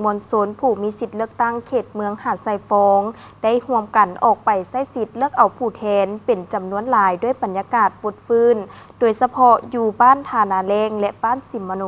มวลชนผู้มีสิทธิ์เลือกตั้งเขตเมืองหาดทรายฟงได้ร่วมกันออกไปใช้สิทธิ์เลือกเอาผู้แทนเป็นจำนวนหลายด้วยบรรยากาศฟุดฟื้นโดยเฉพาะอยู่บ้านทานาเลงและบ้านสิมมโน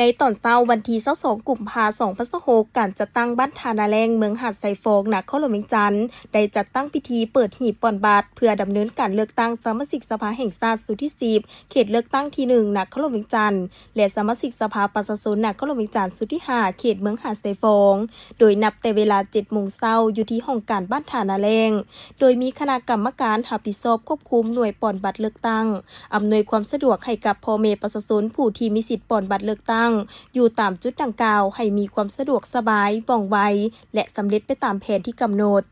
ในตอนเช้าวันที่22 กุมภาพันธ์ 2026การจัดตั้งบ้านทานาแรงเมืองหาดทรายฟงนครหลวงเวียงจันทร์ได้จัดตั้งพิธีเปิดหีบปอนบัตรเพื่อดำเนินการเลือกตั้งสมาชิกสภาแห่งชาติสุดที่10เขตเลือกตั้งที่1นครหลวงเวียงจันทร์และสมาชิกสภาประชาชนนครหลวงเวียงจันทร์สุดที่5เขตเมืองหาดทรายฟงโดยนับแต่เวลา 7 โมงเช้าอยู่ที่ห้องการบ้านทานาแรงโดยมีคณะกรรมการรับผิดชอบควบคุมหน่วยปอนบัตรเลือกตั้งอำนวยความสะดวกให้กับพ่อแม่ประชาชนผู้ที่มีสิทธิ์ปอนบัตรเลือกตั้งอยู่ตามจุดดังกล่าวให้มีความสะดวกสบายว่องไวและสำเร็จไปตามแผนที่กำหนด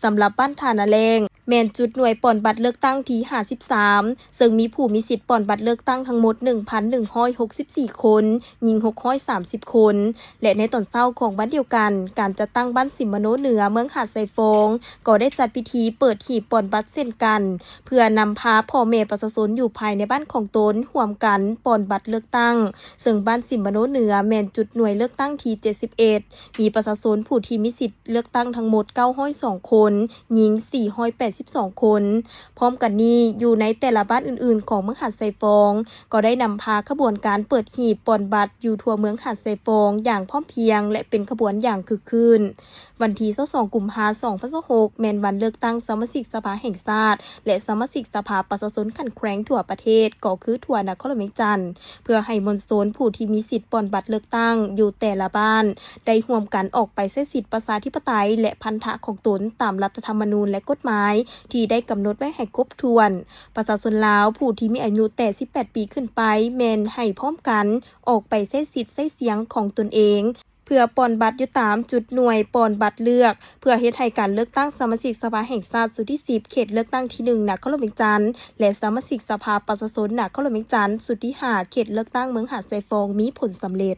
สำหรับบ้านทานาแรงแม่นจุดหน่วยปอนบัตรเลือกตั้งที่53ซึ่งมีผู้มีสิทธิ์ปอนบัตรเลือกตั้งทั้งหมด 1,164 คนหญิง630 คนและในตอนเช้าของวันเดียวกันการจัดตั้งบ้านสิมมโนเหนือเมืองหาดทรายฟงก็ได้จัดพิธีเปิดหีบปอนบัตรเช่นกันเพื่อนำพาพ่อแม่ประชาชนอยู่ภายในบ้านของตนร่วมกันปอนบัตรเลือกตั้งซึ่งบ้านสิมมโนเหนือแม่นจุดหน่วยเลือกตั้งที่71มีประชาชนผู้ที่มีสิทธิ์เลือกตั้งทั้งหมด902 คนหญิง482 คนพร้อมกันนี้อยู่ในแต่ละบ้านอื่นๆของเมืองหาดทรายฟงก็ได้นำพาขบวนการเปิดหีบปอนบัตรอยู่ทั่วเมืองหาดทรายฟงอย่างพร้อมเพรียงและเป็นขบวนอย่างคึกคืนวันที่22 กุมภาพันธ์ 2026แม่นวันเลือกตั้งสมาชิกสภาแห่งชาติและสมาชิกสภาประชาชนขันแขวงทั่วประเทศก็คือทั่วนครหลวงเวียงจันทร์เพื่อให้มวลชนผู้ที่มีสิทธิ์ปอนบัตรเลือกตั้งอยู่แต่ละบ้านได้ร่วมกันออกไปใช้สิทธิประชาธิปไตยและพันธะของตนตามรัฐธรรมนูญและกฎหมายที่ได้กำหนดไว้ให้ครบถ้วนประชาชนลาวผู้ที่มีอายุแต่18 ปีขึ้นไปแม่นให้พร้อมกันออกไปใช้สิทธิ์ใช้เสียงของตนเองเพื่อปอนบัตรอยู่ตามจุดหน่วยปอนบัตรเลือกเพื่อเฮ็ดให้การเลือกตั้งสมาชิกสภาแห่งชาติสุดที่10เขตเลือกตั้งที่1นครหลวงเวียงจันทร์และสมาชิกสภาประชาชนนครหลวงเวียงจันทร์สุดที่5เขตเลือกตั้งเมืองหาดทรายฟงมีผลสำเร็จ